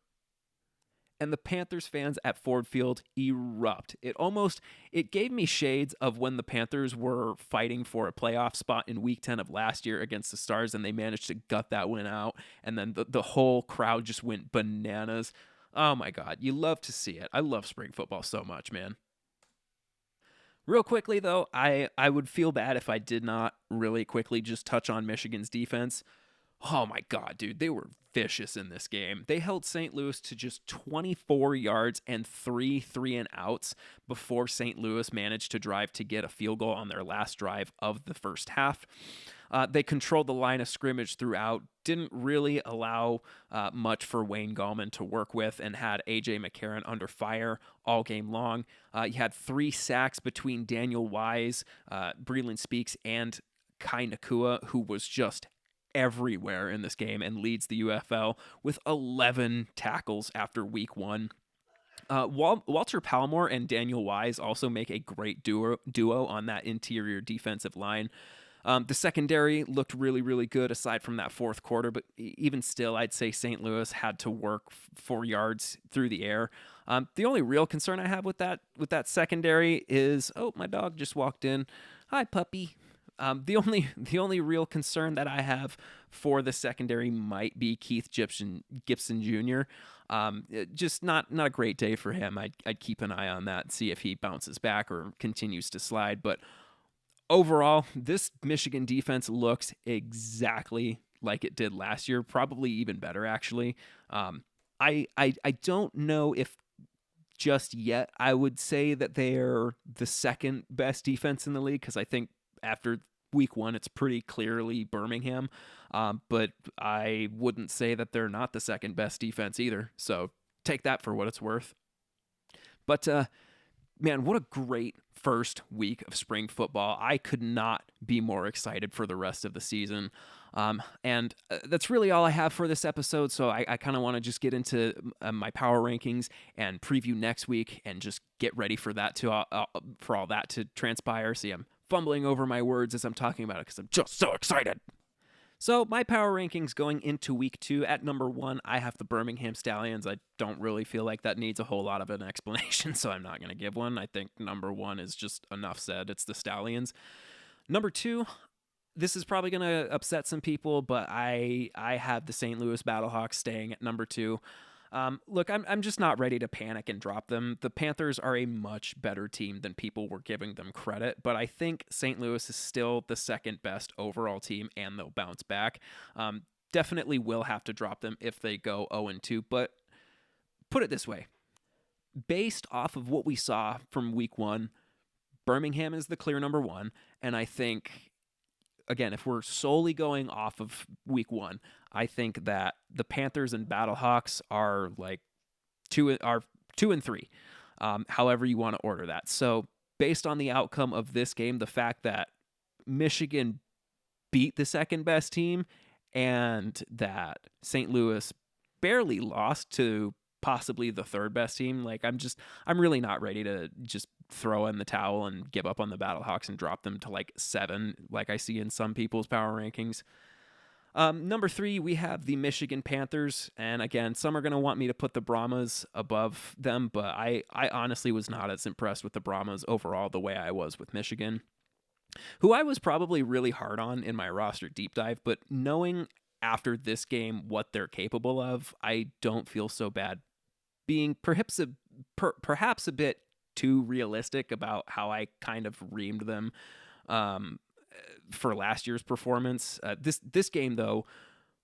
And the Panthers fans at Ford Field erupt. It gave me shades of when the Panthers were fighting for a playoff spot in week 10 of last year against the Stars, and they managed to gut that win out, and then the whole crowd just went bananas. Oh my God, you love to see it. I love spring football so much, man. Real quickly, though, I would feel bad if I did not really quickly just touch on Michigan's defense. Oh my God, dude, they were vicious in this game. They held St. Louis to just 24 yards and 3 3-and-outs before St. Louis managed to drive to get a field goal on their last drive of the first half. They controlled the line of scrimmage throughout, didn't really allow much for Wayne Gallman to work with, and had A.J. McCarron under fire all game long. You had 3 sacks between Daniel Wise, Breland Speaks, and Kai Nakua, who was just everywhere in this game and leads the UFL with 11 tackles after week 1. Walter Palmore and Daniel Wise also make a great duo on that interior defensive line. The secondary looked really, really good aside from that fourth quarter, but even still, I'd say St. Louis had to work 4 yards through the air. The only real concern I have with that secondary is, oh, my dog just walked in. Hi, puppy. The only real concern that I have for the secondary might be Keith Gibson Jr. Just not a great day for him. I'd keep an eye on that and see if he bounces back or continues to slide. But overall, this Michigan defense looks exactly like it did last year, probably even better, actually. I don't know if just yet I would say that they're the second best defense in the league, because I think after week 1, it's pretty clearly Birmingham. But I wouldn't say that they're not the second best defense either. So take that for what it's worth. But man, what a great first week of spring football. I could not be more excited for the rest of the season. And that's really all I have for this episode. So I kind of want to just get into my power rankings and preview next week and just get ready for that for all that to transpire. See, I'm fumbling over my words as I'm talking about it because I'm just so excited. So my power rankings going into week 2, at number 1, I have the Birmingham Stallions. I don't really feel like that needs a whole lot of an explanation, so I'm not going to give one. I think number 1 is just enough said. It's the Stallions. Number 2, this is probably going to upset some people, but I have the St. Louis Battlehawks staying at number 2. Look, I'm just not ready to panic and drop them. The Panthers are a much better team than people were giving them credit, but I think St. Louis is still the second best overall team, and they'll bounce back. definitely will have to drop them if they go 0-2. But put it this way, based off of what we saw from week one, Birmingham is the clear number one. And I think, again, if we're solely going off of week one, I think that the Panthers and Battlehawks are like two and three, however you want to order that. So based on the outcome of this game, the fact that Michigan beat the second best team and that St. Louis barely lost to possibly the third best team, like I'm really not ready to just throw in the towel and give up on the Battlehawks and drop them to like 7, like I see in some people's power rankings. Number 3, we have the Michigan Panthers. And again, some are going to want me to put the Brahmas above them, but I honestly was not as impressed with the Brahmas overall the way I was with Michigan, who I was probably really hard on in my roster deep dive. But knowing after this game what they're capable of, I don't feel so bad being perhaps a bit too realistic about how I kind of reamed them for last year's performance. This game, though,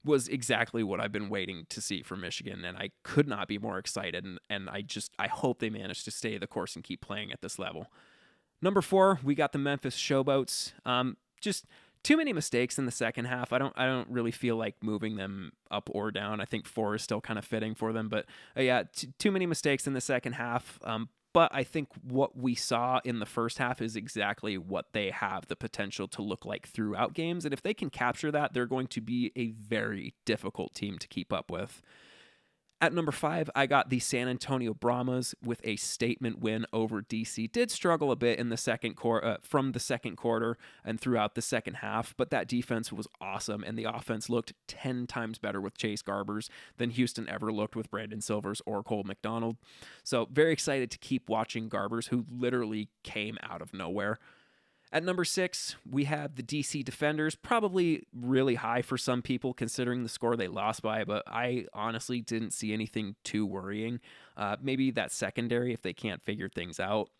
was exactly what I've been waiting to see from Michigan, and I could not be more excited, and I hope they manage to stay the course and keep playing at this level. Number 4, we got the Memphis Showboats. Just too many mistakes in the second half. I don't really feel like moving them up or down. I think 4 is still kind of fitting for them, but too many mistakes in the second half. But I think what we saw in the first half is exactly what they have the potential to look like throughout games. And if they can capture that, they're going to be a very difficult team to keep up with. At number 5, I got the San Antonio Brahmas with a statement win over DC. Did struggle a bit in the second quarter, from the second quarter and throughout the second half, but that defense was awesome, and the offense looked 10 times better with Chase Garbers than Houston ever looked with Brandon Silvers or Cole McDonald. So very excited to keep watching Garbers, who literally came out of nowhere. At number 6, we have the DC Defenders, probably really high for some people considering the score they lost by, but I honestly didn't see anything too worrying. Maybe that secondary if they can't figure things out.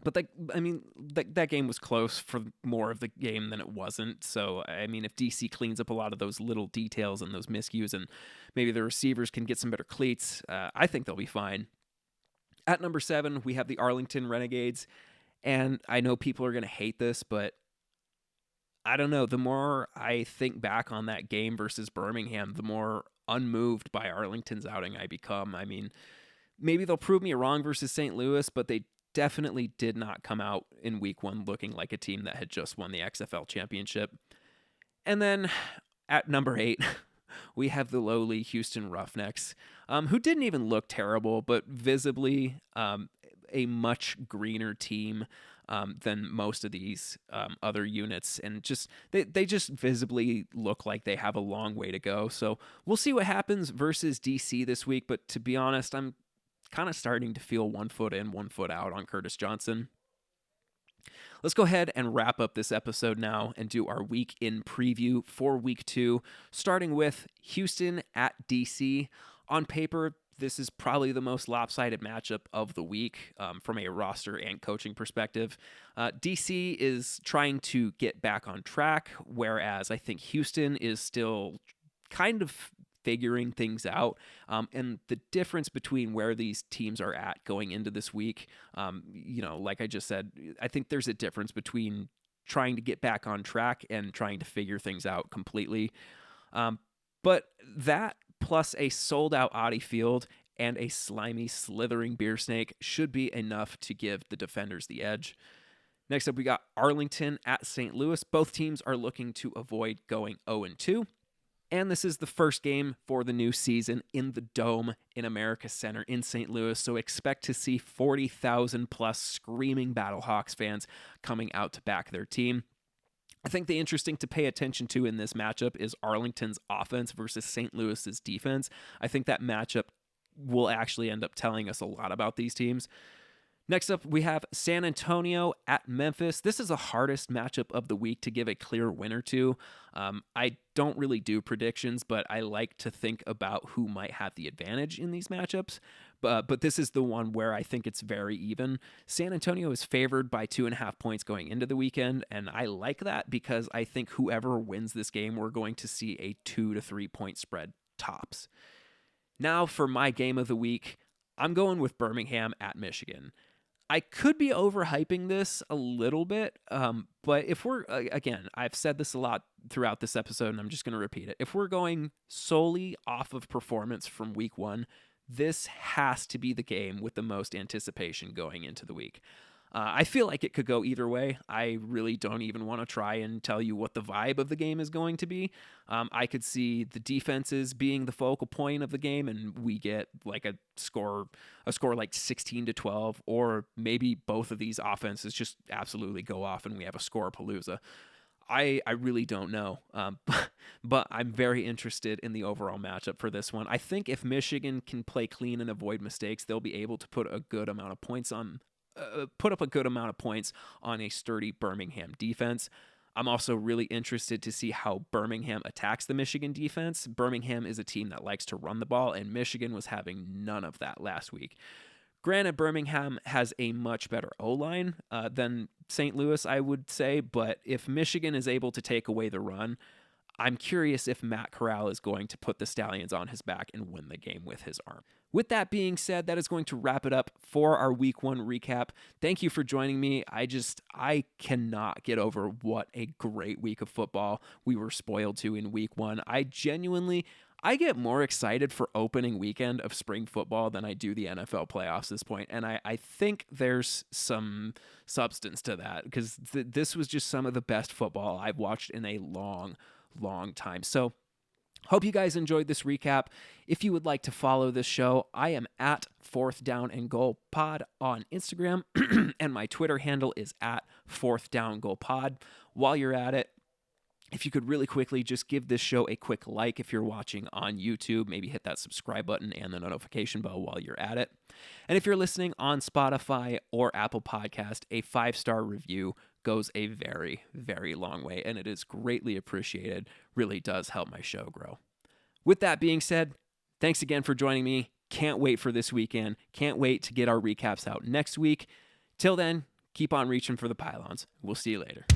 But that game was close for more of the game than it wasn't. So, I mean, if DC cleans up a lot of those little details and those miscues and maybe the receivers can get some better cleats, I think they'll be fine. At number 7, we have the Arlington Renegades. And I know people are going to hate this, but I don't know. The more I think back on that game versus Birmingham, the more unmoved by Arlington's outing I become. I mean, maybe they'll prove me wrong versus St. Louis, but they definitely did not come out in week 1 looking like a team that had just won the XFL championship. And then at number 8, we have the lowly Houston Roughnecks, who didn't even look terrible, but visibly a much greener team than most of these other units, and just they just visibly look like they have a long way to go. So we'll see what happens versus DC this week, but to be honest, I'm kind of starting to feel 1 foot in, 1 foot out on Curtis Johnson. Let's go ahead and wrap up this episode now and do our week in preview for week 2, starting with Houston at DC. On paper, this is probably the most lopsided matchup of the week from a roster and coaching perspective. DC is trying to get back on track, whereas I think Houston is still kind of figuring things out. And the difference between where these teams are at going into this week, like I just said, I think there's a difference between trying to get back on track and trying to figure things out completely. But that plus a sold-out Audi Field and a slimy, slithering beer snake should be enough to give the defenders the edge. Next up, we got Arlington at St. Louis. Both teams are looking to avoid going 0-2. And this is the first game for the new season in the Dome in America Center in St. Louis, so expect to see 40,000 plus screaming Battlehawks fans coming out to back their team. I think the interesting to pay attention to in this matchup is Arlington's offense versus St. Louis's defense. I think that matchup will actually end up telling us a lot about these teams. Next up, we have San Antonio at Memphis. This is the hardest matchup of the week to give a clear winner to. I don't really do predictions, but I like to think about who might have the advantage in these matchups. But this is the one where I think it's very even. San Antonio is favored by 2.5 points going into the weekend, and I like that because I think whoever wins this game, we're going to see a 2 to 3 point spread tops. Now for my game of the week, I'm going with Birmingham at Michigan. I could be overhyping this a little bit, but if we're, again, I've said this a lot throughout this episode, and I'm just going to repeat it. If we're going solely off of performance from week one, this has to be the game with the most anticipation going into the week. I feel like it could go either way. I really don't even want to try and tell you what the vibe of the game is going to be. I could see the defenses being the focal point of the game, and we get like a score like 16-12, or maybe both of these offenses just absolutely go off and we have a score-palooza. I really don't know, but I'm very interested in the overall matchup for this one. I think if Michigan can play clean and avoid mistakes, they'll be able to put up a good amount of points on a sturdy Birmingham defense. I'm also really interested to see how Birmingham attacks the Michigan defense. Birmingham is a team that likes to run the ball, and Michigan was having none of that last week. Granted, Birmingham has a much better O-line than St. Louis, I would say, but if Michigan is able to take away the run, I'm curious if Matt Corral is going to put the Stallions on his back and win the game with his arm. With that being said, that is going to wrap it up for our Week 1 recap. Thank you for joining me. I cannot get over what a great week of football we were spoiled to in Week 1. I get more excited for opening weekend of spring football than I do the NFL playoffs at this point. And I think there's some substance to that because this was just some of the best football I've watched in a long time. So hope you guys enjoyed this recap. If you would like to follow this show, I am at 4th Down and Goal Pod on Instagram, and my Twitter handle is at 4th Down Goal Pod. While you're at it, if you could really quickly just give this show a quick like if you're watching on YouTube, maybe hit that subscribe button and the notification bell while you're at it. And if you're listening on Spotify or Apple Podcast, a 5-star review goes a very, very long way, and it is greatly appreciated. Really does help my show grow. With that being said, thanks again for joining me. Can't wait for this weekend. Can't wait to get our recaps out next week. Till then, keep on reaching for the pylons. We'll see you later.